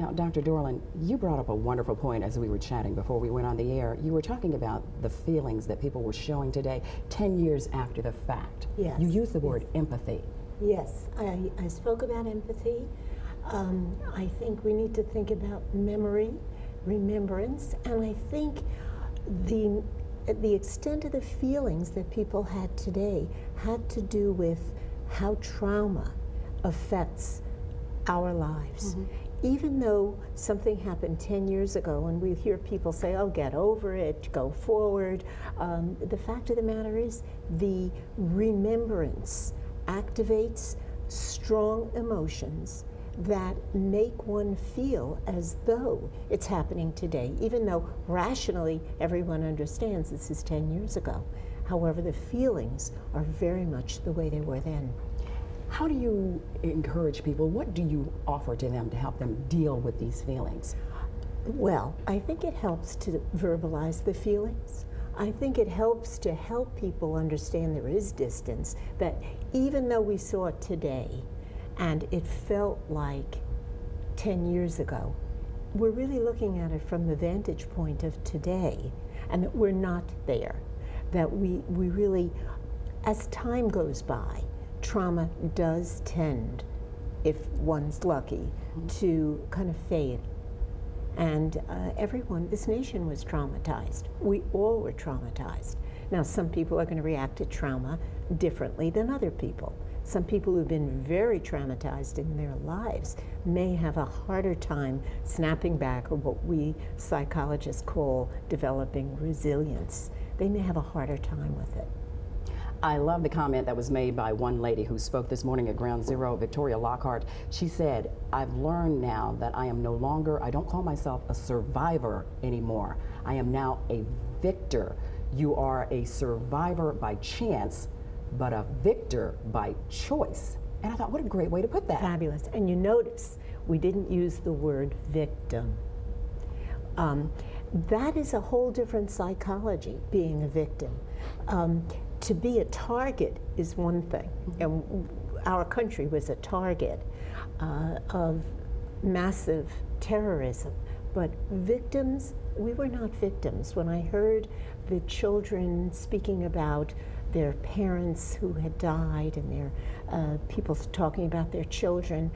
Now, Dr. Dorlen, you brought up a wonderful point as we were chatting before we went on the air. You were talking about the feelings that people were showing today 10 years after the fact. Yes. You used the word empathy. Yes, I spoke about empathy. I think we need to think about memory, remembrance, and I think the extent of the feelings that people had today had to do with how trauma affects our lives. Mm-hmm. Even though something happened 10 years ago and we hear people say, oh, get over it, go forward, the fact of the matter is the remembrance activates strong emotions that make one feel as though it's happening today, even though rationally everyone understands this is 10 years ago. However, the feelings are very much the way they were then. How do you encourage people? What do you offer to them to help them deal with these feelings? Well, I think it helps to verbalize the feelings. I think it helps to help people understand there is distance, that even though we saw it today and it felt like 10 years ago, we're really looking at it from the vantage point of today, and that we're not there. That we really, as time goes by, trauma does tend, if one's lucky, to kind of fade. And everyone, this nation was traumatized. We all were traumatized. Now, some people are going to react to trauma differently than other people. Some people who've been very traumatized in their lives may have a harder time snapping back, or what we psychologists call developing resilience. They may have a harder time with it. I love the comment that was made by one lady who spoke this morning at Ground Zero, Victoria Lockhart. She said, I've learned now that I am no longer, I don't call myself a survivor anymore. I am now a victor. You are a survivor by chance, but a victor by choice. And I thought, what a great way to put that. Fabulous. And you notice we didn't use the word victim. That is a whole different psychology, being a victim. To be a target is one thing, and our country was a target of massive terrorism. But victims, we were not victims. When I heard the children speaking about their parents who had died and their people talking about their children,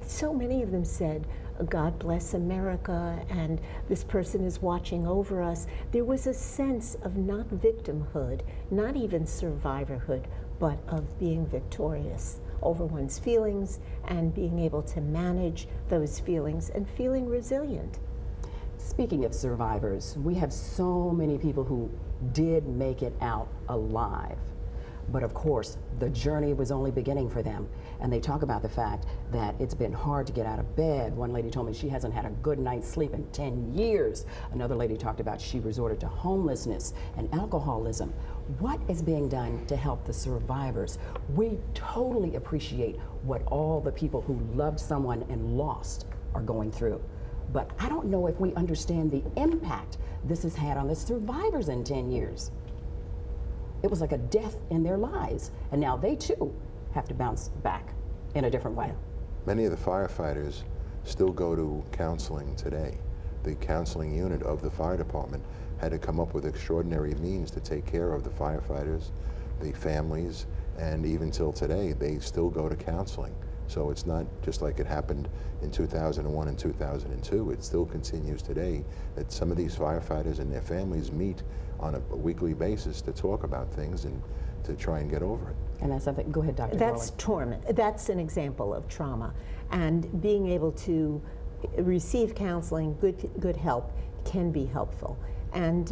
so many of them said, God bless America, and this person is watching over us. There was a sense of not victimhood, not even survivorhood, but of being victorious over one's feelings and being able to manage those feelings and feeling resilient. Speaking of survivors, we have so many people who did make it out alive. But of course, the journey was only beginning for them. And they talk about the fact that it's been hard to get out of bed. One lady told me she hasn't had a good night's sleep in 10 years. Another lady talked about she resorted to homelessness and alcoholism. What is being done to help the survivors? We totally appreciate what all the people who loved someone and lost are going through. But I don't know if we understand the impact this has had on the survivors in 10 years. It was like a death in their lives, and now they too have to bounce back in a different way. Many of the firefighters still go to counseling today. The counseling unit of the fire department had to come up with extraordinary means to take care of the firefighters, the families, and even till today, they still go to counseling. So it's not just like it happened in 2001 and 2002. It still continues today that some of these firefighters and their families meet on a weekly basis to talk about things and to try and get over it. And that's something, go ahead, Dr. That's Dorlen. torment. That's an example of trauma. And being able to receive counseling, good help, can be helpful. And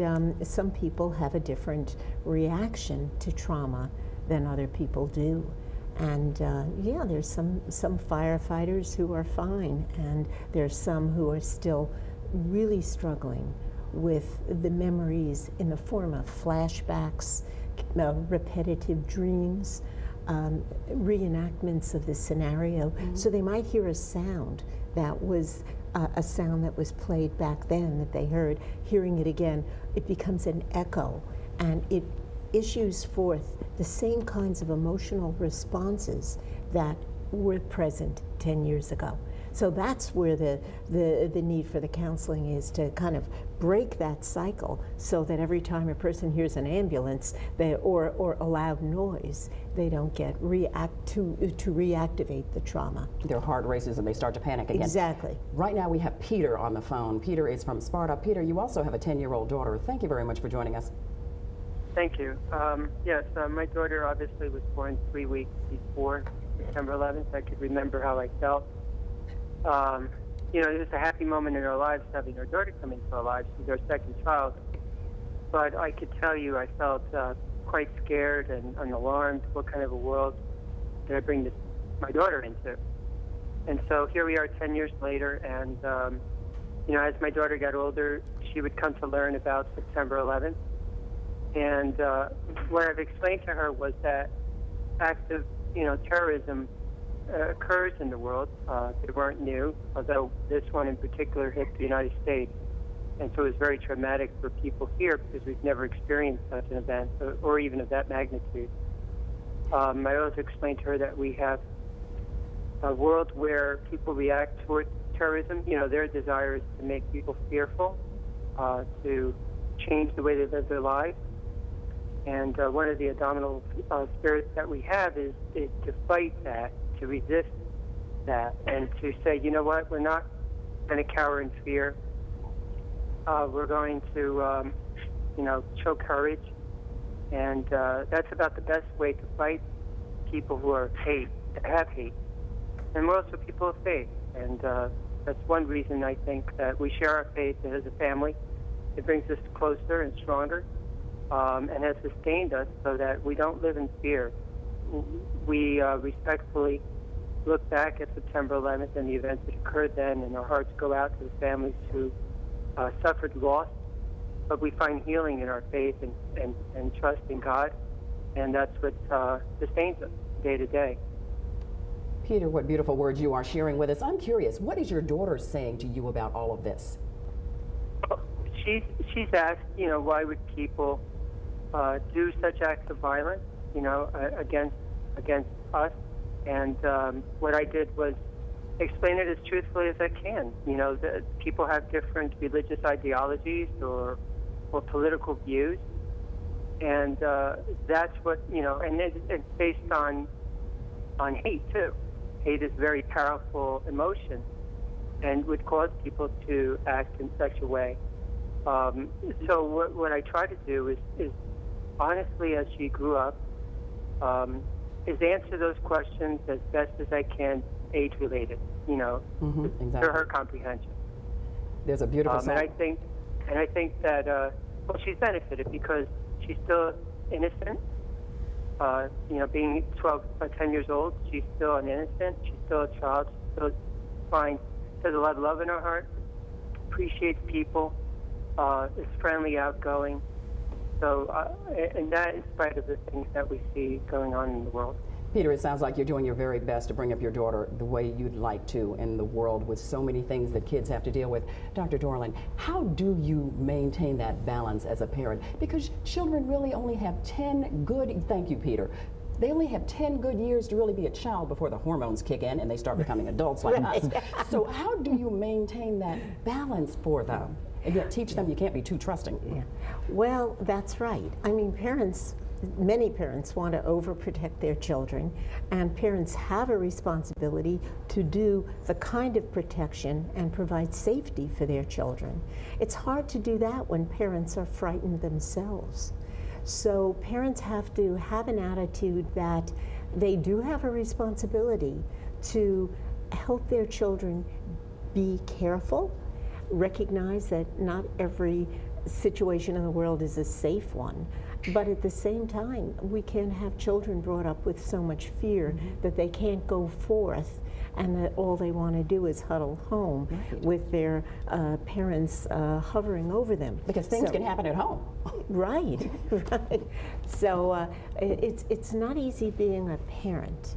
some people have a different reaction to trauma than other people do. And yeah, there's some firefighters who are fine, and there's some who are still really struggling with the memories in the form of flashbacks, repetitive dreams, reenactments of the scenario. Mm-hmm. So they might hear a sound that was a sound that was played back then that they heard. Hearing it again, it becomes an echo, and it issues forth the same kinds of emotional responses that were present 10 years ago. So that's where the need for the counseling is, to kind of break that cycle, so that every time a person hears an ambulance or a loud noise, they don't get to reactivate the trauma. Their heart races and they start to panic again. Exactly. Right now we have Peter on the phone. Peter is from Sparta. Peter, you also have a 10-year-old daughter. Thank you very much for joining us. Thank you. Yes, my daughter obviously was born 3 weeks before September 11th. I could remember how I felt. You know, it was a happy moment in our lives having our daughter come into our lives. She's our second child. But I could tell you I felt quite scared and alarmed. What kind of a world did I bring my daughter into? And so here we are 10 years later, and you know, as my daughter got older, she would come to learn about September 11th. And what I've explained to her was that acts of, you know, terrorism occurs in the world. They weren't new, although this one in particular hit the United States. And so it was very traumatic for people here because we've never experienced such an event, or even of that magnitude. I also explained to her that we have a world where people react toward terrorism. You know, their desire is to make people fearful, to change the way they live their lives. And one of the abdominal spirits that we have is to fight that, to resist that, and to say, you know what, we're not going to cower in fear. We're going to, you know, show courage. And that's about the best way to fight people who are have hate. And we're also people of faith. And that's one reason I think that we share our faith as a family. It brings us closer and stronger, and has sustained us so that we don't live in fear. We respectfully look back at September 11th and the events that occurred then, and our hearts go out to the families who suffered loss. But we find healing in our faith and trust in God, and that's what sustains us day to day. Peter, what beautiful words you are sharing with us. I'm curious, what is your daughter saying to you about all of this? She's asked, you know, why would people do such acts of violence, you know, against us? And what I did was explain it as truthfully as I can. You know, that people have different religious ideologies or political views, and that's what, you know, and it's based on hate too. Hate is a very powerful emotion and would cause people to act in such a way. So what I try to do is honestly, as she grew up, is answer those questions as best as I can, age-related, you know, exactly. to her comprehension. There's a beautiful and I think that well, she's benefited because she's still innocent. You know, being 10 years old, she's still an innocent. She's still a child. She still has a lot of love in her heart. Appreciates people. Is friendly, outgoing. So, and that in spite of the things that we see going on in the world. Peter, it sounds like you're doing your very best to bring up your daughter the way you'd like to in the world with so many things that kids have to deal with. Dr. Dorlen, how do you maintain that balance as a parent? Because children really only have 10 good, thank you, Peter, they only have 10 good years to really be a child before the hormones kick in and they start becoming adults like us. So how do you maintain that balance for them? And yet teach them you can't be too trusting. Yeah. Well, that's right. I mean, many parents want to overprotect their children, and parents have a responsibility to do the kind of protection and provide safety for their children. It's hard to do that when parents are frightened themselves. So parents have to have an attitude that they do have a responsibility to help their children be careful, recognize that not every situation in the world is a safe one, but at the same time, we can have children brought up with so much fear that they can't go forth, and that all they want to do is huddle home with their parents hovering over them. Because things can happen at home. Right, right. So it's not easy being a parent.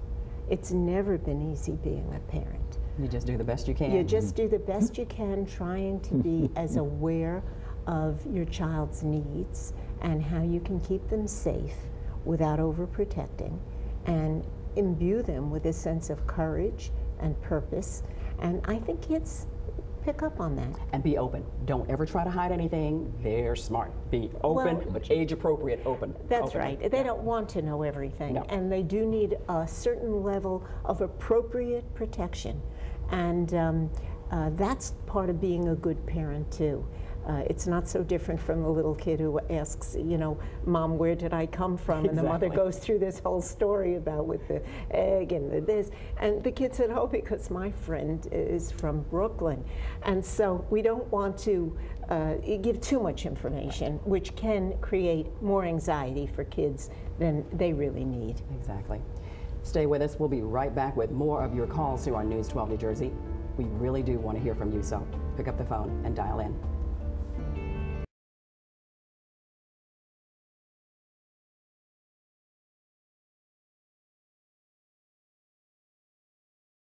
It's never been easy being a parent. You just do the best you can. You just do the best you can, trying to be as aware of your child's needs and how you can keep them safe without overprotecting, and imbue them with a sense of courage and purpose, And I think kids pick up on that. And be open. Don't ever try to hide anything. They're smart. Be open, Well, but age appropriate open. That's open. right. They don't want to know everything. No. And they do need a certain level of appropriate protection. And that's part of being a good parent, too. It's not so different from the little kid who asks, you know, Mom, where did I come from? And the mother goes through this whole story about with the egg and the this. And the kid said, oh, because my friend is from Brooklyn. And so we don't want to give too much information, which can create more anxiety for kids than they really need. Exactly. Stay with us. We'll be right back with more of your calls here on News 12 New Jersey. We really do want to hear from you, so pick up the phone and dial in.